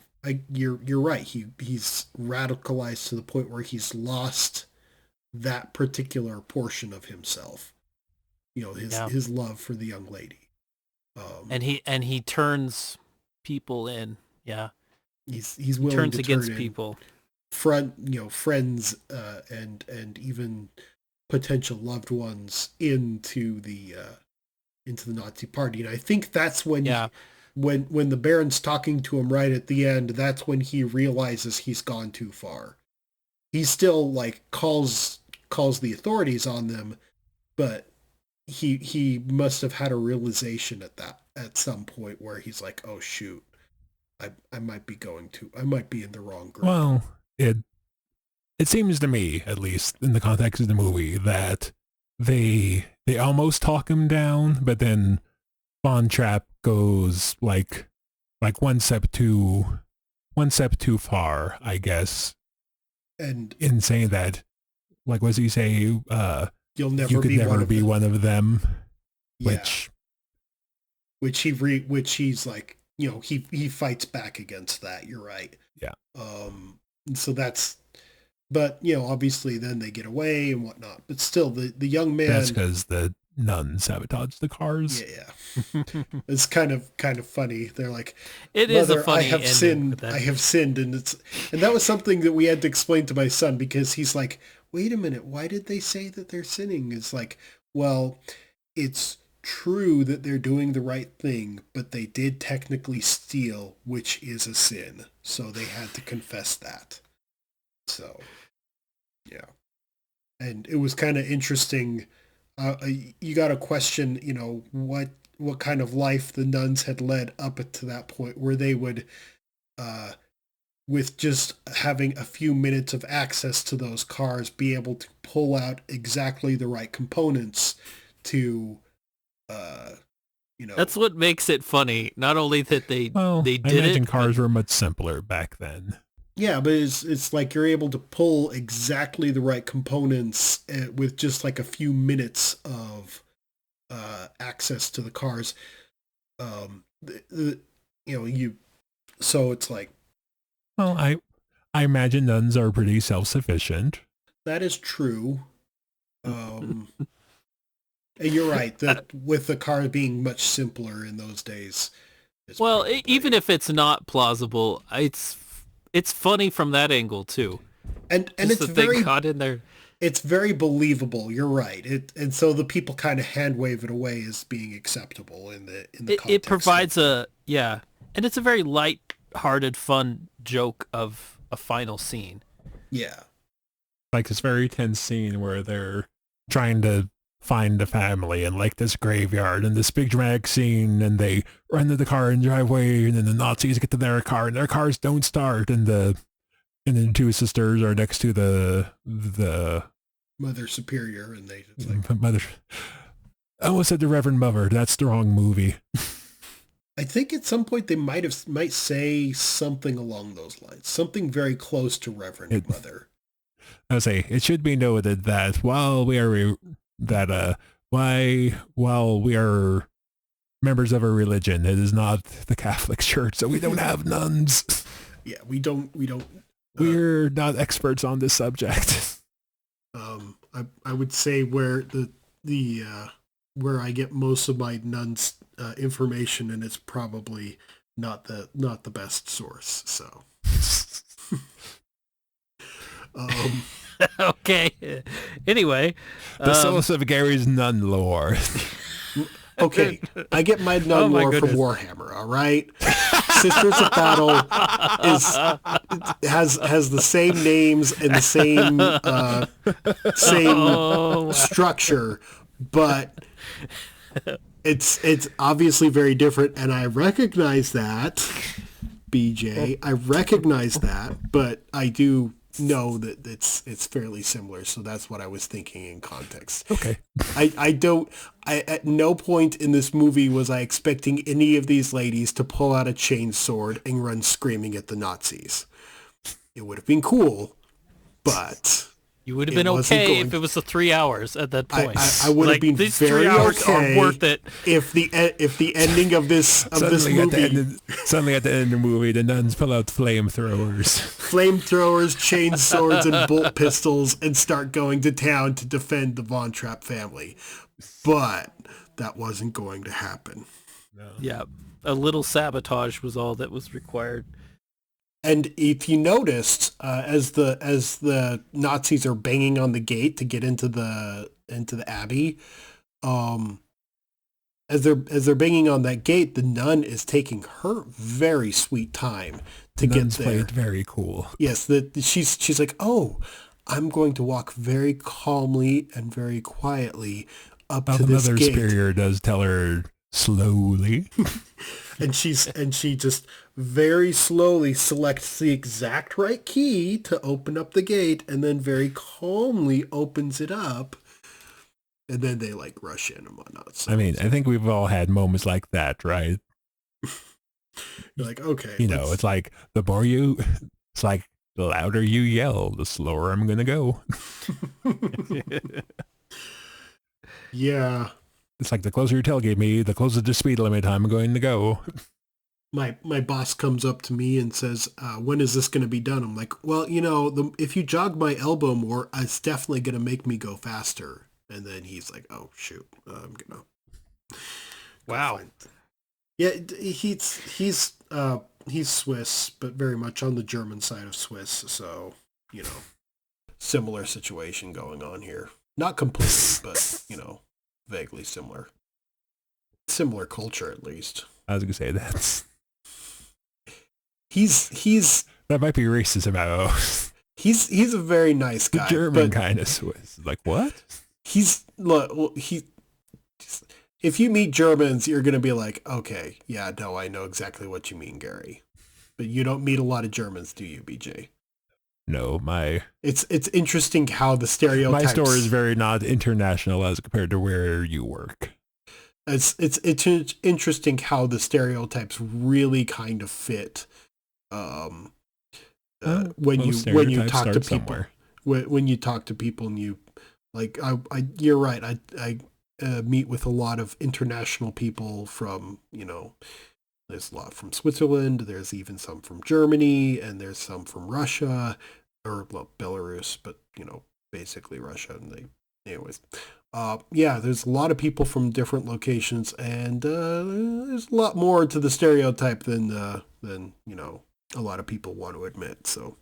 right. He's radicalized to the point where he's lost that particular portion of himself, his love for the young lady. And he turns people in. Yeah. He's willing turns to against turn people. Friends, and even potential loved ones into the Nazi Party. And I think that's when, when the Baron's talking to him right at the end, that's when he realizes he's gone too far. He still calls the authorities on them, but he must have had a realization at some point where he's like, oh shoot, I might be in the wrong group. Well, it seems to me, at least in the context of the movie, that they almost talk him down, but then Von Trapp goes like one step too far, I guess. And in saying that, what does he say? You could never be one of them. Yeah. Which he's like, he fights back against that. You're right. Yeah. So that's, but obviously then they get away and whatnot. But still, the young man. That's because the nuns sabotage the cars. Yeah. It's kind of funny. They're like, it is a funny. I have sinned, and that was something that we had to explain to my son because he's like, wait a minute, why did they say that they're sinning? It's like, well, it's true that they're doing the right thing, but they did technically steal, which is a sin. So they had to confess that. So, yeah. And it was kind of interesting. You got to question, what kind of life the nuns had led up to that point where they would, with just having a few minutes of access to those cars, be able to pull out exactly the right components to, That's what makes it funny. Not only that they did I imagine it, cars were much simpler back then. Yeah, but it's like you're able to pull exactly the right components with just like a few minutes of access to the cars. So it's like. Well, I imagine nuns are pretty self-sufficient. That is true. And you're right that with the car being much simpler in those days. Even if it's not plausible, it's funny from that angle too. And just it's very caught in there. It's very believable. You're right. And so the people kind of hand wave it away as being acceptable in the context. It provides and it's a very light-hearted, fun joke of a final scene. Yeah. Like this very tense scene where they're trying to find the family in like this graveyard and this big dramatic scene, and they run to the car and drive away, and then the Nazis get to their car and their cars don't start, and then two sisters are next to the Mother Superior, and they just like mother. I almost said the Reverend Mother. That's the wrong movie. I think at some point they might say something along those lines, something very close to Reverend Mother. I would say it should be noted that while we are members of a religion, it is not the Catholic Church, so we don't have nuns. Yeah, we don't. We're not experts on this subject. I would say where where I get most of my nuns information, and it's probably not the best source. So. Okay. Anyway, the source of Gary's nun lore. Okay, I get my nun lore from Warhammer. All right, Sisters of Battle has the same names and the same structure, but it's obviously very different, and I recognize that, BJ. I recognize that, but I do know that it's fairly similar, so that's what I was thinking in context. Okay. I at no point in this movie was I expecting any of these ladies to pull out a chain sword and run screaming at the Nazis. It would have been cool, but you would have been okay if it was the 3 hours at that point. I would have been these very 3 hours okay are worth it. If the ending of this movie suddenly at the end of the movie, the nuns pull out flamethrowers, chain swords, and bolt pistols, and start going to town to defend the Von Trapp family. But that wasn't going to happen. No. Yeah, a little sabotage was all that was required. And if you noticed, as the Nazis are banging on the gate to get into the abbey, as they're banging on that gate, the nun is taking her very sweet time to get there. Played very cool. Yes, she's like, oh, I'm going to walk very calmly and very quietly up to this Mother gate. Superior does tell her slowly. And she just very slowly selects the exact right key to open up the gate, and then very calmly opens it up, and then they like rush in and whatnot. So, I mean, I think we've all had moments like that, right? You're like, okay, it's like it's like the louder you yell, the slower I'm gonna go. Yeah. It's like the closer you tailgate me, the closer the speed limit I'm going to go. My boss comes up to me and says, when is this going to be done? I'm like, well, if you jog my elbow more, it's definitely going to make me go faster. And then he's like, oh, shoot, I'm going to. Wow. Yeah, he's Swiss, but very much on the German side of Swiss. So, similar situation going on here. Not completely, but, vaguely similar. Similar culture, at least. I was gonna say that's. He's that might be racism. He's a very nice guy. The German kind of Swiss. Like what? If you meet Germans, you're gonna be like, okay, yeah, no, I know exactly what you mean, Gary. But you don't meet a lot of Germans, do you, BJ? No, it's interesting how the stereotypes. My store is very not international as compared to where you work. It's interesting how the stereotypes really kind of fit. When you talk to people, when you talk to people, and you like, you're right. I meet with a lot of international people from There's a lot from Switzerland. There's even some from Germany, and there's some from Russia, or Belarus, but basically Russia. And anyways, there's a lot of people from different locations, and there's a lot more to the stereotype than a lot of people want to admit. So,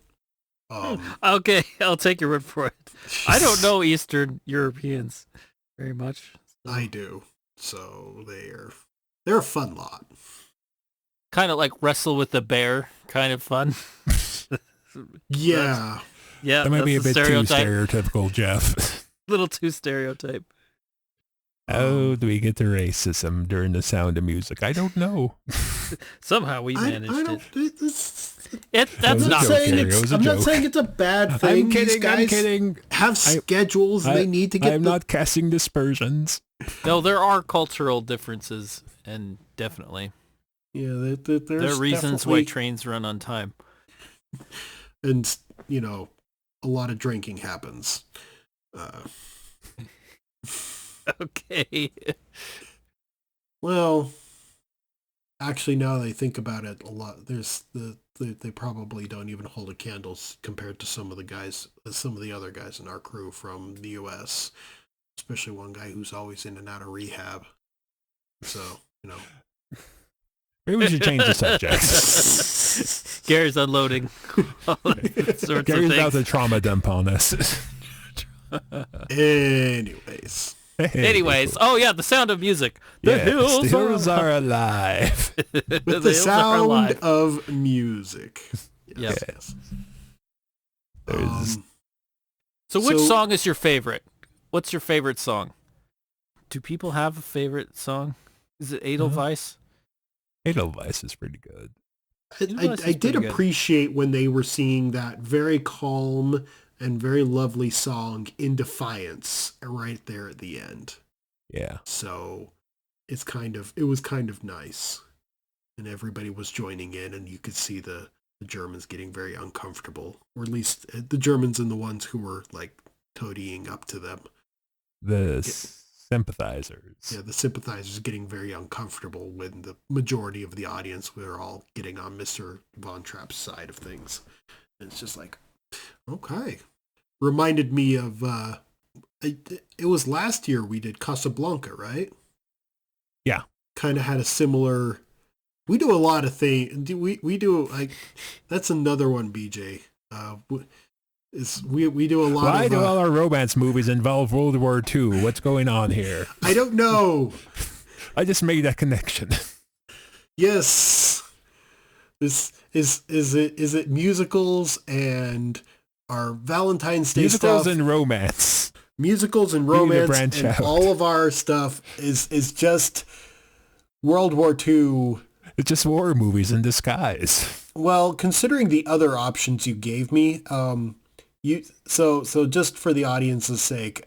okay, I'll take your word for it. I don't know Eastern Europeans very much. So. I do. So they're a fun lot. Kind of like wrestle with the bear, kind of fun. Yeah. Yeah. That might be a bit too stereotypical, Jeff. Little too stereotype. How do we get to racism during The Sound of Music? I don't know. Somehow we managed I'm That's not not saying it's a bad thing. I'm kidding. These guys I'm kidding. have schedules. They need to get. I'm not casting dispersions. No, there are cultural differences, and definitely. Yeah, there are reasons why trains run on time. And, a lot of drinking happens. Okay. Well, actually, now that I think about it, a lot. They probably don't even hold a candle compared to some of the other guys in our crew from the U.S., especially one guy who's always in and out of rehab. So, Maybe we should change the subject. Gary's unloading. Gary's about to trauma dump on us. Anyways, oh yeah, The Sound of Music. The hills are alive. With the sound of music. Yes. So which song is your favorite? What's your favorite song? Do people have a favorite song? Is it Edelweiss? Edelweiss is pretty good. I did appreciate when they were singing that very calm and very lovely song In Defiance right there at the end. Yeah. So it was kind of nice. And everybody was joining in, and you could see the Germans getting very uncomfortable, or at least the Germans and the ones who were like toadying up to them. Sympathizers. Yeah, the sympathizers getting very uncomfortable when the majority of the audience were all getting on Mr. Von Trapp's side of things. And it's just like, okay. Reminded me of, it was last year we did Casablanca, right? Yeah. Kind of had a similar, we do a lot of things. We do, like, that's another one, BJ. We do a lot Why of... do all our romance movies involve World War II? What's going on here? I don't know. I just made that connection. Yes. Is it musicals and our Valentine's Day musicals stuff? And romance. Musicals and romance, and out. All of our stuff is just World War II. It's just war movies in disguise. Well, considering the other options you gave me, so just for the audience's sake,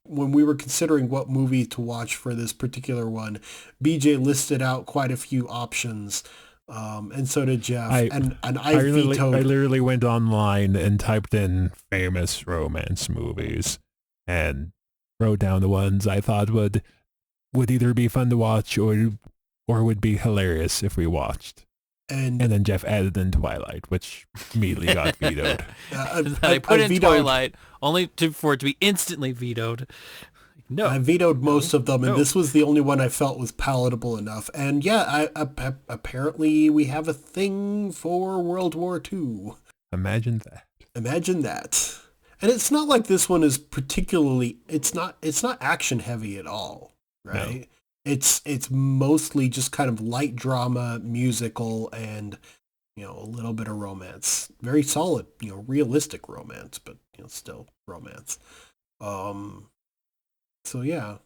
when we were considering what movie to watch for this particular one, BJ listed out quite a few options, and so did Jeff. I vetoed. I literally went online and typed in famous romance movies and wrote down the ones I thought would either be fun to watch or would be hilarious if we watched. And then Jeff added in Twilight, which immediately got vetoed. I put in vetoed, Twilight only for it to be instantly vetoed. No, I vetoed most of them, and this was the only one I felt was palatable enough. And yeah, apparently we have a thing for World War II. Imagine that. And it's not like this one is particularly. It's not action heavy at all, right? No. It's mostly just kind of light drama, musical, and a little bit of romance. Very solid, realistic romance, but still romance. So yeah,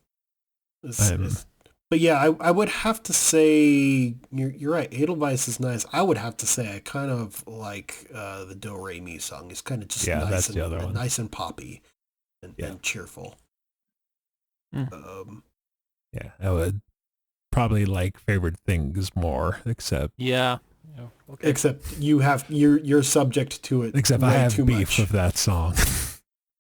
but yeah, I would have to say you're right. Edelweiss is nice. I would have to say I kind of like the Do Re Mi song. It's kind of just nice, that's the other one. Nice and poppy, and cheerful. Yeah, I would probably like Favorite Things more, except okay. Except you're subject to it. Except I have beef with that song.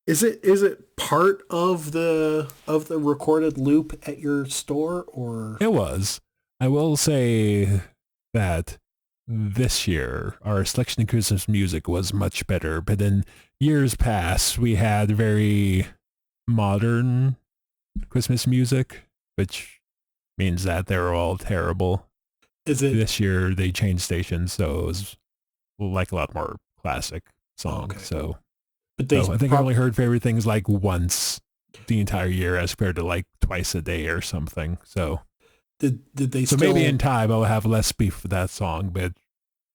Is it part of the recorded loop at your store, or? It was. I will say that this year our selection of Christmas music was much better, but in years past we had very modern Christmas music, which means that they're all terrible. This year they changed stations, so it was like a lot more classic songs. Okay. So, I think I only heard Favorite Things like once the entire year, as compared to like twice a day or something. So did they? So maybe in time I'll have less beef with that song. But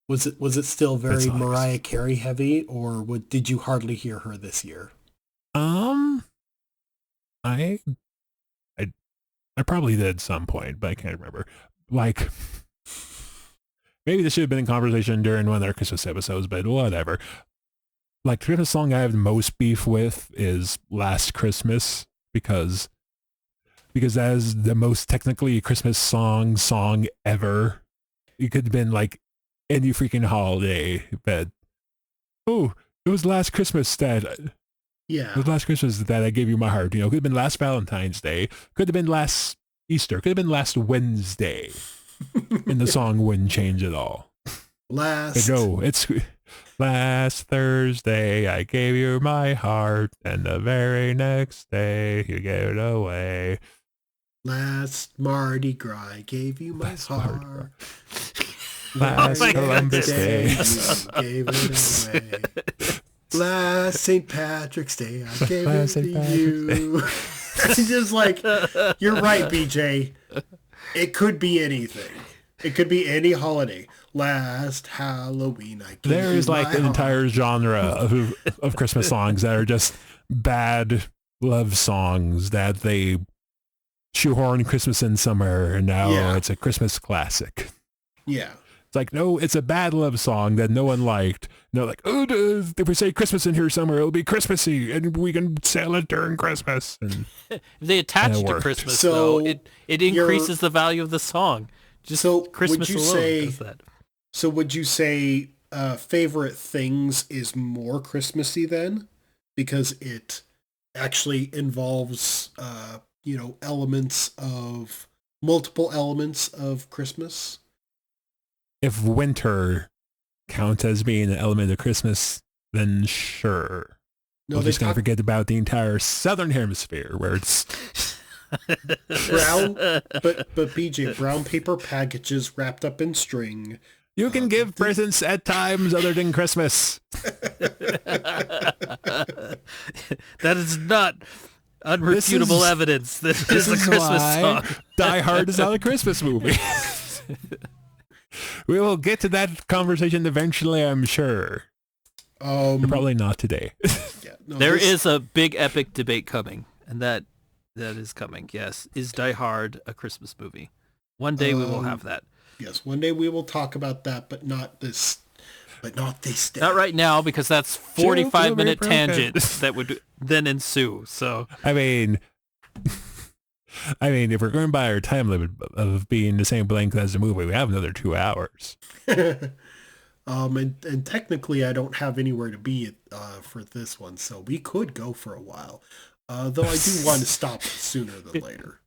was it still very Mariah Carey heavy, or did you hardly hear her this year? I probably did at some point, but I can't remember. Like, maybe this should have been in conversation during one of their Christmas episodes, but whatever. Like, the Christmas song I have the most beef with is Last Christmas, because that is the most technically Christmas song ever. It could have been like any freaking holiday, but it was last Christmas that it was last Christmas that I gave you my heart. You know, could have been last Valentine's Day, could have been last Easter, could have been last Wednesday, and the song wouldn't change at all. But no, it's last Thursday I gave you my heart, and the very next day you gave it away. Last Mardi Gras I gave you my heart. Last Columbus Day you gave it away. Last St. Patrick's Day I gave it to you. It's just like, you're right, BJ. It could be anything. It could be any holiday. Last Halloween I gave there is like an entire genre of Christmas songs that are just bad love songs that they shoehorn Christmas in somewhere, and now it's a Christmas classic. Yeah. It's like, no, it's a bad love song that no one liked. And they're like, oh, if we say Christmas in here somewhere, it'll be Christmassy, and we can sell it during Christmas. And if they attach to Christmas, though, it increases the value of the song. Just Christmas alone does that. So would you say Favorite Things is more Christmassy then? Because it actually involves multiple elements of Christmas. If winter counts as being an element of Christmas, then sure. No, we're just going to forget about the entire southern hemisphere where it's brown, but BJ, brown paper packages wrapped up in string. You can give presents at times other than Christmas. That is not unrefutable evidence that this is a Christmas song. Die Hard is not a Christmas movie. We will get to that conversation eventually, I'm sure. Probably not today. There is a big epic debate coming, and that is coming. Yes, is Die Hard a Christmas movie? One day we will have that. Yes, one day we will talk about that, but not this day. Not right now, because that's 45-minute tangent that would then ensue. So I mean, if we're going by our time limit of being the same length as the movie, we have another 2 hours. And technically I don't have anywhere to be for this one, so we could go for a while. Though I do want to stop sooner than later.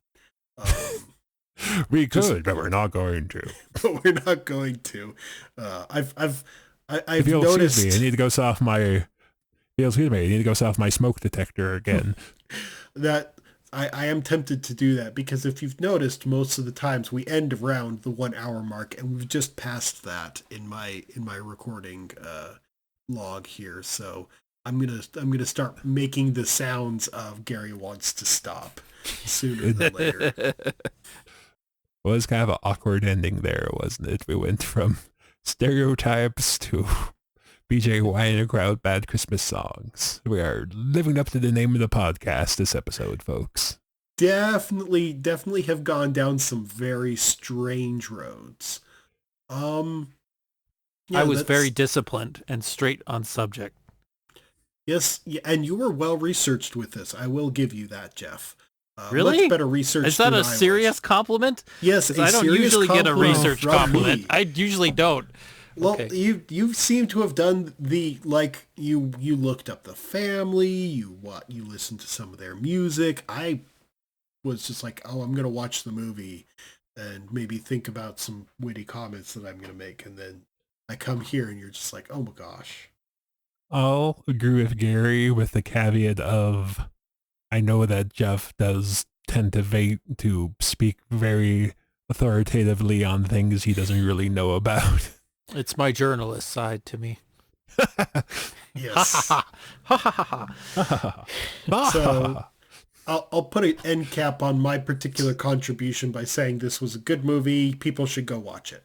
We could, but we're not going to. But we're not going to. I've if you'll noticed. Excuse me, I need to go south my. Excuse me, I need to go south my smoke detector again. That I am tempted to do that, because if you've noticed, most of the times we end around the 1 hour mark, and we've just passed that in my recording log here. So I'm gonna start making the sounds of Gary wants to stop sooner than later. It was kind of an awkward ending there, wasn't it? We went from stereotypes to BJ whining about bad Christmas songs. We are living up to the name of the podcast this episode, folks. Definitely have gone down some very strange roads. I was very disciplined and straight on subject. Yes, and you were well researched with this. I will give you that, Jeff. Really? Much better research. Is that a serious compliment? Yes, I don't usually get a research compliment. I usually don't. Well, okay. you seem to have done you looked up the family, you listened to some of their music. I was just like, oh, I'm gonna watch the movie and maybe think about some witty comments that I'm gonna make, and then I come here and you're just like, oh my gosh. I'll agree with Gary with the caveat of, I know that Jeff does tend to speak very authoritatively on things he doesn't really know about. It's my journalist side to me. Yes. So I'll put an end cap on my particular contribution by saying this was a good movie. People should go watch it.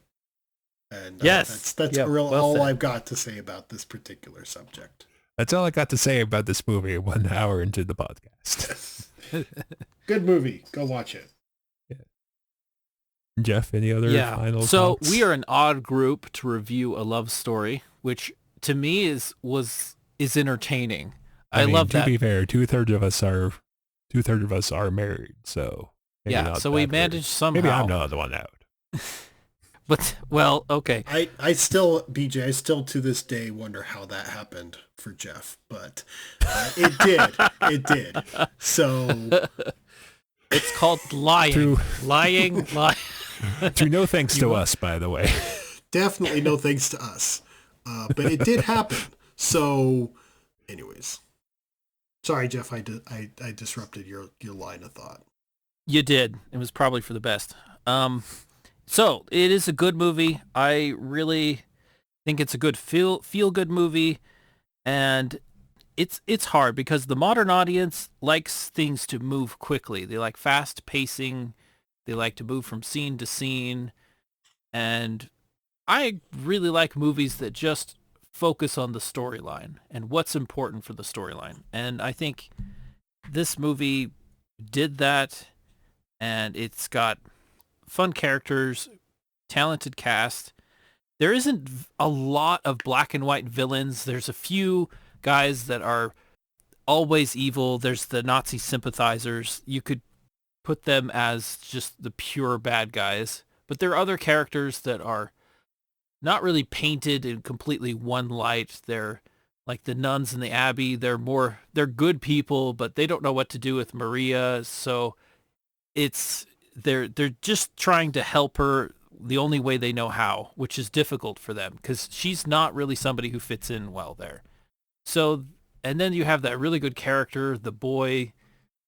And yes, that's all I've got to say about this particular subject. That's all I got to say about this movie 1 hour into the podcast. Good movie. Go watch it. Jeff, any other final So thoughts? we are an odd group to review a love story, which to me is entertaining. I mean, love to that. be fair, two-thirds of us are married, so maybe Yeah, not so we that managed hard. somehow. Maybe I'm not the one out. But, well, okay. I still, BJ, I still to this day wonder how that happened for Jeff, but it did. It did. So It's called lying. Lying. Through no thanks to us, by the way. definitely no thanks to us. But it did happen. So anyways, sorry, Jeff, I disrupted your line of thought. You did. It was probably for the best. So it is a good movie. I really think it's a good feel good movie, and it's hard because the modern audience likes things to move quickly. They like fast pacing. They like to move from scene to scene, and I really like movies that just focus on the storyline and what's important for the storyline. And I think this movie did that, and it's got fun characters, talented cast. There isn't a lot of black and white villains. There's a few guys that are always evil. There's the Nazi sympathizers. You could put them as just the pure bad guys. But there are other characters that are not really painted in completely one light. They're like the nuns in the abbey. They're good people, but they don't know what to do with Maria. So they're just trying to help her the only way they know how, which is difficult for them because she's not really somebody who fits in well there. So, and then you have that really good character, the boy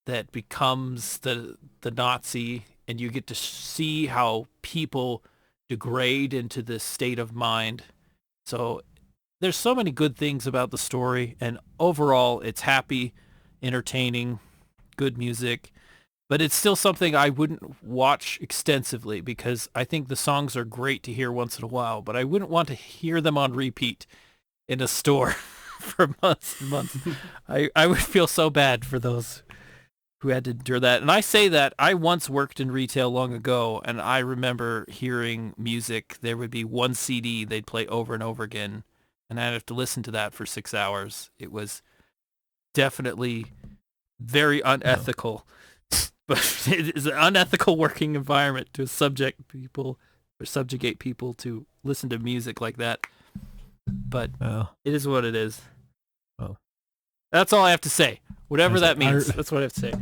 that becomes the Nazi, and you get to see how people degrade into this state of mind. So there's so many good things about the story, and overall it's happy, entertaining, good music, but it's still something I wouldn't watch extensively because I think the songs are great to hear once in a while, but I wouldn't want to hear them on repeat in a store for months and months. I would feel so bad for those who had to endure that. And I say that I once worked in retail long ago, and I remember hearing music. There would be one CD they'd play over and over again, and I'd have to listen to that for 6 hours. It was definitely very unethical, but it is an unethical working environment to subjugate people to listen to music like that. But it is what it is. Oh. That's all I have to say. Whatever that means. That's what I have to say.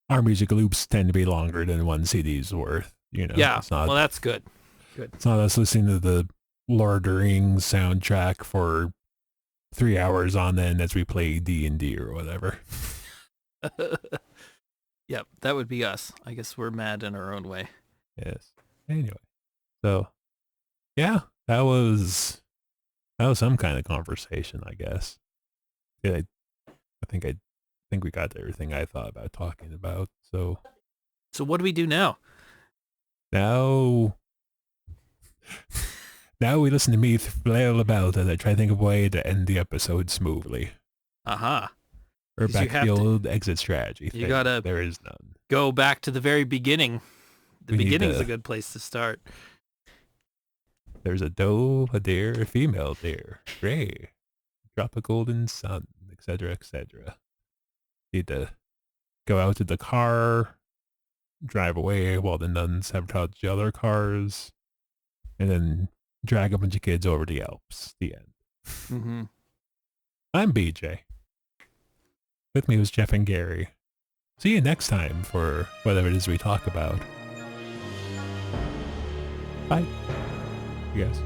Our music loops tend to be longer than one CD's worth. You know. Yeah. It's not, well, that's good. Good. It's not us listening to the Lord of the Rings soundtrack for 3 hours on end as we play D&D or whatever. Yep, that would be us. I guess we're mad in our own way. Yes. Anyway, so yeah, that was some kind of conversation, I guess. Yeah, I think we got to everything I thought about talking about. So what do we do now? Now we listen to me flail about as I try to think of a way to end the episode smoothly. Uh-huh. Or back to the old exit strategy thing. You gotta there is none. Go back to the very beginning. The beginning is a good place to start. There's a doe, a deer, a female deer, gray, drop a golden sun, etc., etc. Need to go out to the car, drive away while the nuns sabotage the other cars, and then drag a bunch of kids over the Alps. The end. Mm-hmm. I'm BJ. With me was Jeff and Gary. See you next time for whatever it is we talk about. Bye. You guys.